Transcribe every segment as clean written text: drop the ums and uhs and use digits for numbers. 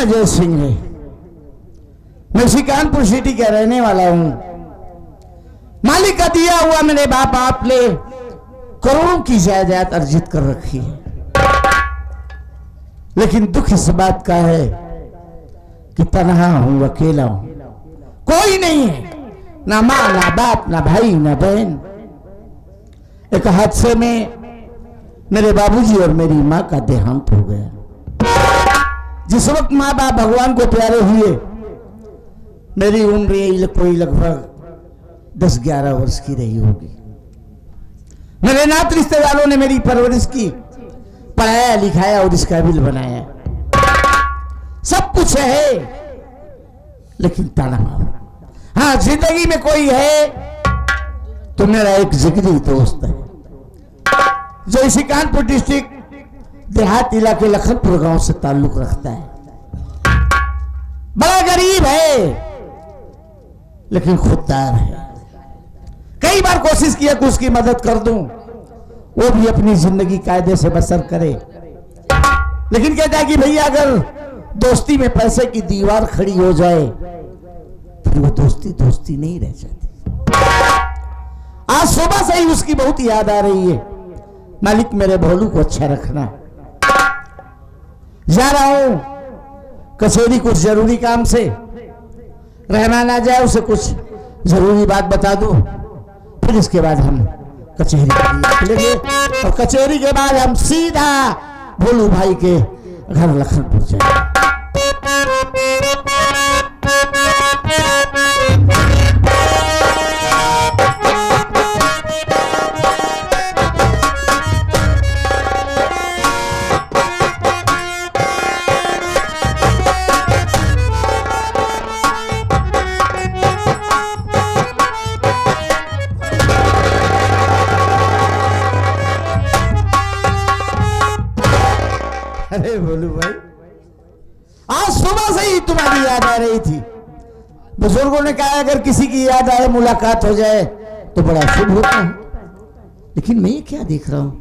अजय सिंह है। मैं इसी कानपुर सिटी का रहने वाला हूं। मालिक का दिया हुआ मेरे बाप आपने करोड़ों की जायदाद अर्जित कर रखी है, लेकिन दुख इस बात का है कि तन्हा हूं, अकेला हूं, कोई नहीं है, ना मां ना बाप ना भाई ना बहन। एक हादसे में मेरे बाबूजी और मेरी मां का देहांत हो गया। जिस वक्त मां बाप भगवान को प्यारे हुए, मेरी उम्र कोई लगभग 10-11 वर्ष की रही होगी। मेरे नात रिश्तेदारों ने मेरी परवरिश की, पढ़ाया लिखाया और इस काबिल बनाया। सब कुछ है, लेकिन तनाव। हाँ, जिंदगी में कोई है तो मेरा एक जिगरी दोस्त है, जो इसी कानपुर डिस्ट्रिक्ट देहात इलाके लखनपुर गांव से ताल्लुक रखता है। बड़ा गरीब है, लेकिन खुददार है। कई बार कोशिश किया कि उसकी मदद कर दूं, वो भी अपनी जिंदगी कायदे से बसर करे, लेकिन कहता है कि भैया अगर दोस्ती में पैसे की दीवार खड़ी हो जाए फिर वो दोस्ती दोस्ती नहीं रह जाती। आज सुबह से ही उसकी बहुत याद आ रही है। मालिक मेरे भोलू को अच्छा रखना। जा रहा हूं कचहरी कुछ जरूरी काम से, रहना ना जाए, उसे कुछ जरूरी बात बता दूं, फिर इसके बाद हम कचहरी निकलेंगे और कचहरी के बाद हम सीधा भोलू भाई के घर लखनपुर जाएंगे। अरे भोलू भाई, आज सुबह से ही तुम्हारी याद आ रही थी। बुजुर्गों ने कहा अगर किसी की याद आए, मुलाकात हो जाए तो बड़ा शुभ होता है, लेकिन मैं ये क्या देख रहा हूं?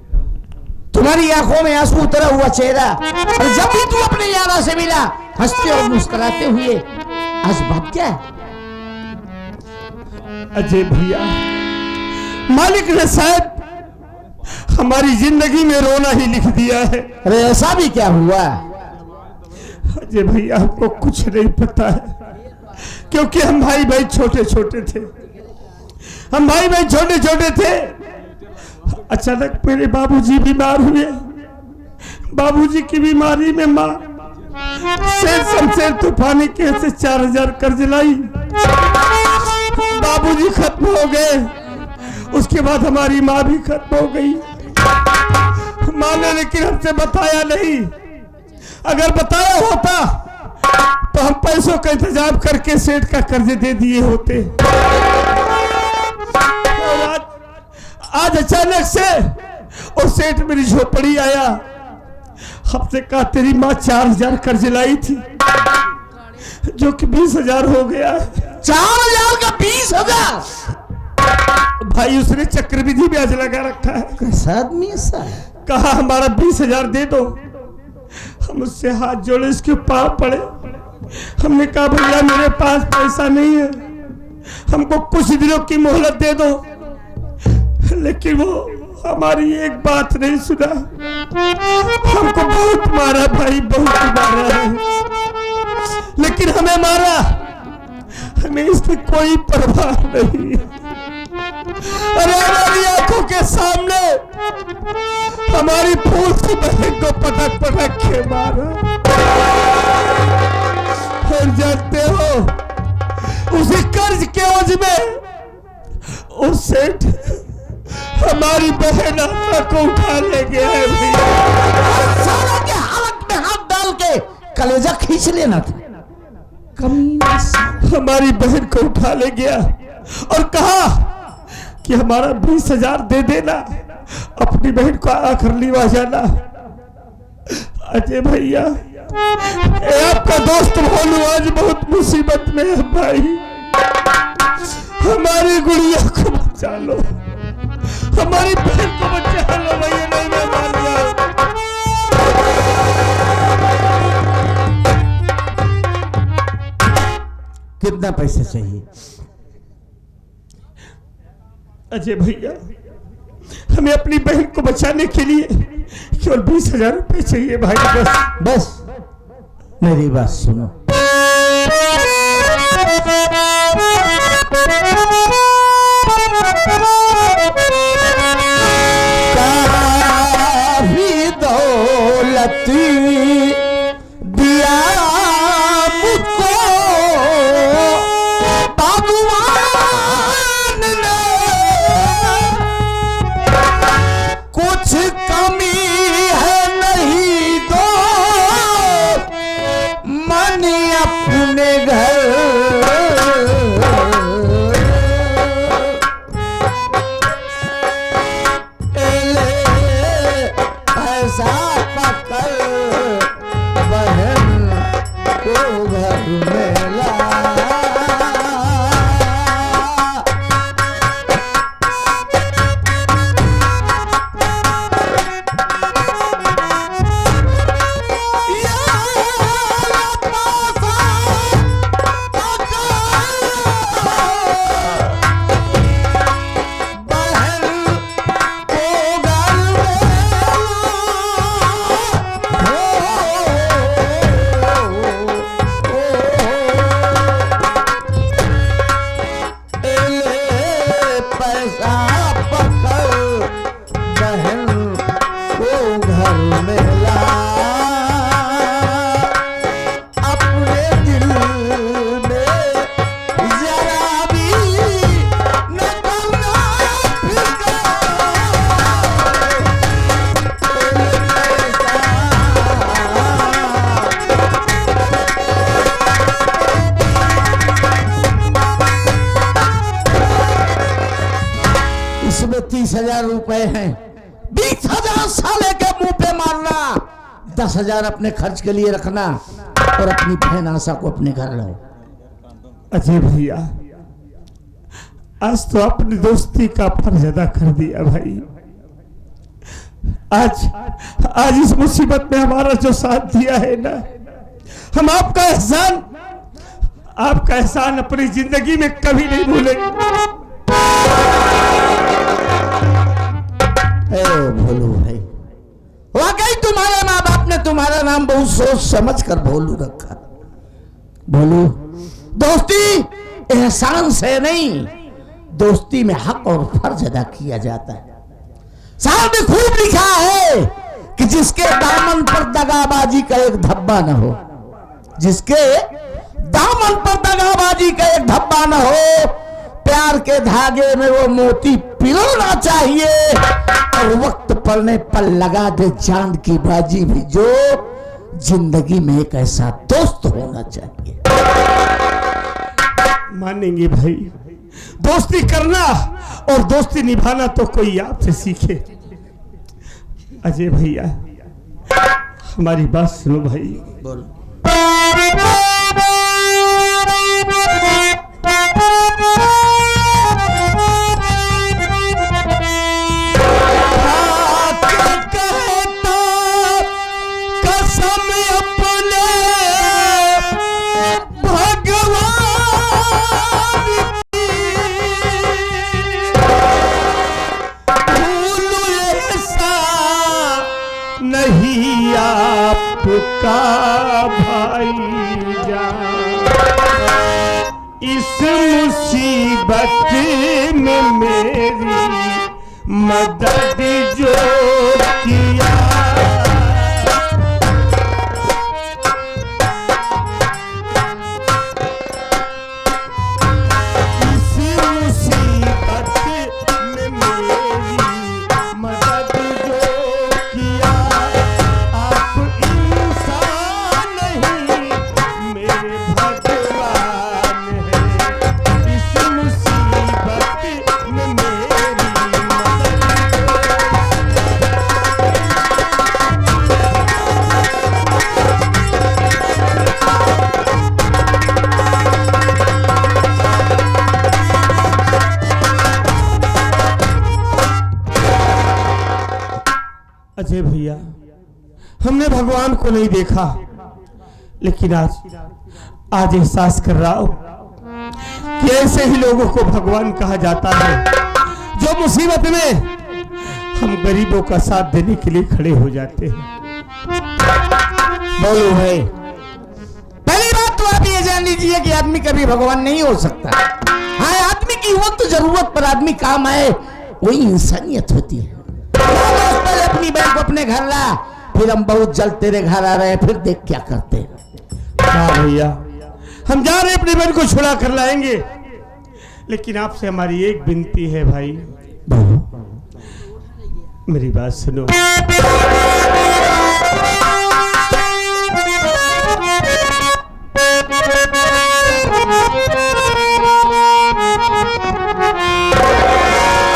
तुम्हारी आंखों में आंसू उतरा हुआ चेहरा, और जब भी तू अपने यारा से मिला हंसते और मुस्कुराते हुए, आज बात क्या है? अजय भैया, मालिक ने शायद हमारी जिंदगी में रोना ही लिख दिया है। अरे ऐसा भी क्या हुआ? अजय भैया, हमको कुछ नहीं पता है, क्योंकि हम भाई भाई छोटे छोटे थे। हम भाई भाई छोटे छोटे थे। अचानक मेरे बाबूजी बीमार हुए। बाबूजी की बीमारी में माँ शेर शमशेर तूफानी के से 4000 कर्ज लाई। बाबूजी खत्म हो गए, उसके बाद हमारी माँ भी खत्म हो गई। माँ ने लेकिन हमसे बताया नहीं। अगर बताया होता तो हम पैसों का इंतजाम करके सेठ का कर्ज दे दिए होते। और आज अचानक से और सेठ मेरी झोपड़ी आया, हमसे कहा तेरी माँ 4000 कर्ज लाई थी, जो कि 20,000 हो गया। 4000 का 20,000? भाई उसने चक्रवृद्धि ब्याज लगा रखा है। कैसा आदमी ऐसा? कहा हमारा 20,000 दे दो। हम उससे हाथ जोड़े, उसके पांव पड़े। हमने कहा भैया मेरे पास पैसा नहीं है, हमको कुछ दिनों की मोहलत दे दो। लेकिन वो हमारी एक बात नहीं सुना। हमको बहुत मारा भाई, बहुत मारा है, लेकिन हमें मारा, हमें इसकी कोई परवाह नहीं। अरे हमारी आंखों के सामने हमारी फूल की बहन को पटक पटक के मारा। और जानते हो उसी कर्ज के एवज में उस सेठ हमारी बहन आत्मा को उठा ले गया है भैया। साला के हालत में हाथ डाल के कलेजा खींच लेना था। कमीना हमारी बहन को उठा ले गया और कहा कि हमारा 20,000 दे देना, अपनी बहन को आखिर लिवा जाना। अजय भैया, आपका दोस्त भोलू आज बहुत मुसीबत में है भाई। हमारी गुड़िया को बचा लो, हमारी बहन को बचा लो भैया, नहीं मैं मान जाऊं। कितना पैसे चाहिए? अजय भैया, हमें अपनी बहन को बचाने के लिए केवल 20,000 रुपए चाहिए भाई। बस मेरी बात सुनो। काफी दौलत दिया मुझको भगवान ने, कुछ कमी है नहीं दो मन अपने घर। पैसा पकड़ बहन को घर में ला। इसमें 30,000 रुपए हैं। 20,000 साले के मुंह पे मारना, 10,000 अपने खर्च के लिए रखना और अपनी बहन आशा को अपने घर लाओ। अजय भैया, आज तो अपनी दोस्ती का फर्ज अदा कर दिया भाई। आज इस मुसीबत में हमारा जो साथ दिया है ना, हम आपका एहसान अपनी जिंदगी में कभी नहीं भूलेंगे। भोलू भाई, वाकई तुम्हारे माँ बाप ने तुम्हारा नाम बहुत सोच समझ कर भोलू रखा। भोलू, दोस्ती एहसान से नहीं, दोस्ती में हक और फर्ज अदा किया जाता है। साहब ने खूब लिखा है कि जिसके दामन पर दगाबाजी का एक धब्बा न हो, जिसके दामन पर दगाबाजी का एक धब्बा न हो, प्यार के धागे में वो मोती पिरोना चाहिए और वक्त पड़ने पर लगा दे चांद की बाजी भी। जो जिंदगी में एक ऐसा दोस्त होना चाहिए। मानेंगे भाई, दोस्ती करना और दोस्ती निभाना तो कोई आपसे सीखे। अजय भैया, हमारी बात सुनो भाई। बोलो। नहीं आपका भाईजान, इस मुसीबत में मेरी मदद जो किया, इस मुसीबत में मेरी मदद जो किया। आप इंसान नहीं मेरे भगवान हैं, इस मुसीबत में मेरी अजय भैया, हमने भगवान को नहीं देखा, लेकिन आज एहसास कर रहा हूं कि ऐसे ही लोगों को भगवान कहा जाता है जो मुसीबत में हम गरीबों का साथ देने के लिए खड़े हो जाते हैं। बोलो भाई, पहली बात तो आप ये जान लीजिए कि आदमी कभी भगवान नहीं हो सकता। हाँ, आदमी की वक्त जरूरत पर आदमी काम आए, वही इंसानियत होती है। अपनी बहन को अपने घर ला, फिर हम बहुत जल्द तेरे घर आ रहे हैं, फिर देख क्या करते हैं। हाँ भैया, हम जा रहे हैं, अपनी बहन को छुड़ा कर लाएंगे, लेकिन आपसे हमारी एक विनती है भाई, मेरी बात सुनो।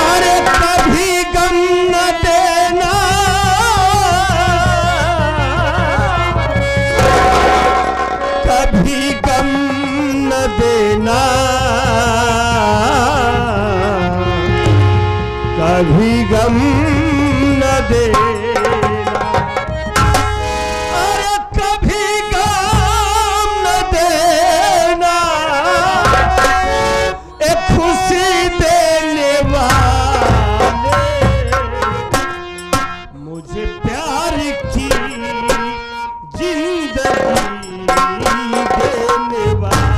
अरे कभी गम न देना, कभी गम न देना, कभी गम न देना, अरे कभी गम न देना, एक खुशी देने वाले, मुझे प्यार की जिंदगी देने वाले,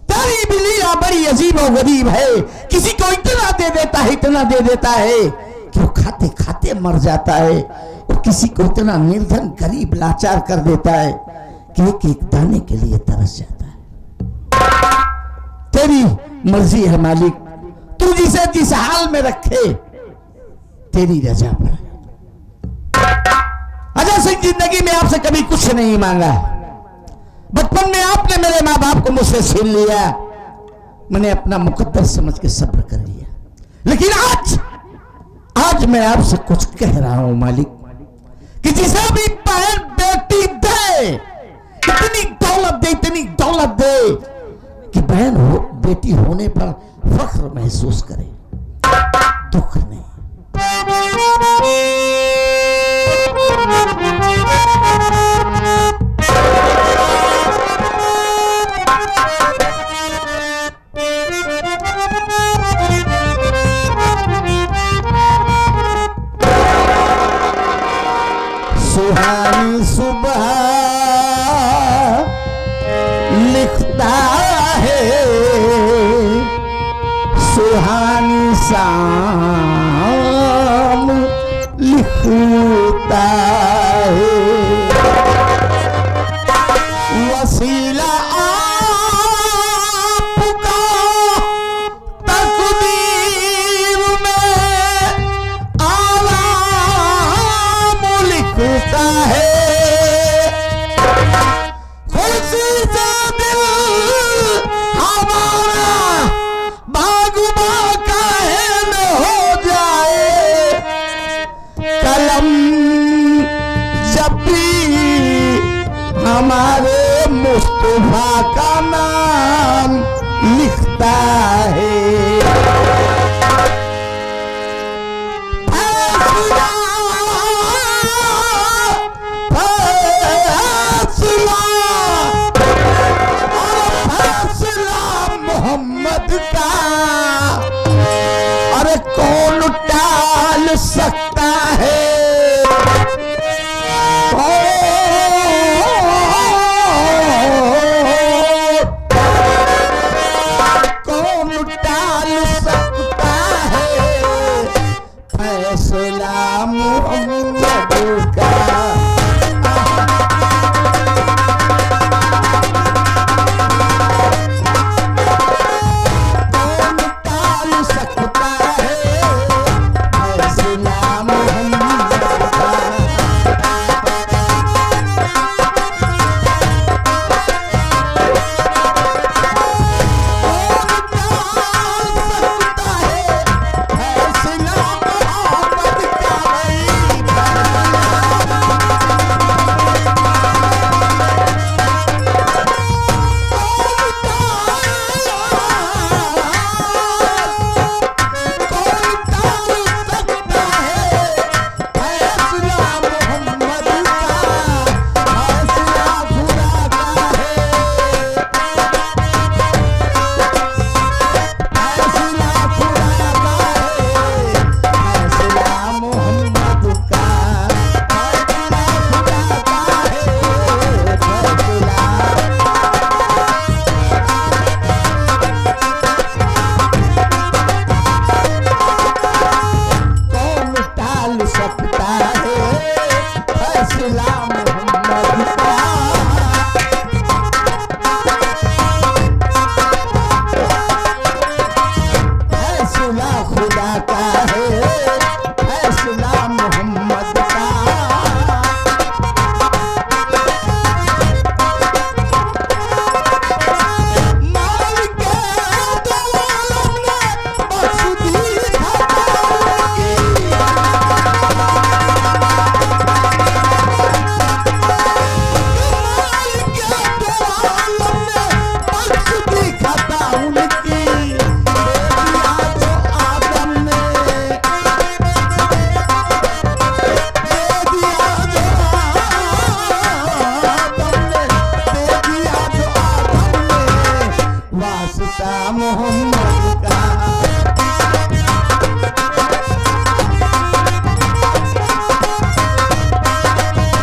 तेरी भी लीला बड़ी अजीब और गरीब है। किसी को इतना दे देता है, इतना दे देता है कि वो खाते खाते मर जाता है, और किसी को इतना निर्धन गरीब लाचार कर देता है कि एक एक दाने के लिए तरस जाता है। तेरी मर्जी है मालिक, तू जिसे जिस हाल में रखे तेरी रजा पर। अजय सिंह, जिंदगी में आपसे कभी कुछ नहीं मांगा। बचपन में आपने मेरे माँ बाप को मुझसे छीन लिया, मैंने अपना मुकद्दर समझ के सब्र कर लिया, लेकिन आज मैं आपसे कुछ कह रहा हूं मालिक, कि जिसे भी बहन बेटी दे, इतनी दौलत दे कि बहन हो बेटी होने पर फख्र महसूस करे, दुख नहीं। सुहानी सुबह लिखता है, सुहानी शाम लिखता है, वसीला आपका तकदीर में आराम लिखता है, खुशी से दिल हमारा बागुबा काहे न हो जाए, कलम जब भी हमारे मुस्तफा का नाम लिखता है। मोहम्मद का अरे कौन टाल सकता है, फैसला मोहम्मद का। कौन टाल सकता है फैसला मोहम्मद का। खुदा का है फैसला मोहम्मद का। मालिक दो आलम ने बख्श दी खता की। मालिक दो आलम ने बख्श दी खता उनकी। वास्ता मोहम्मद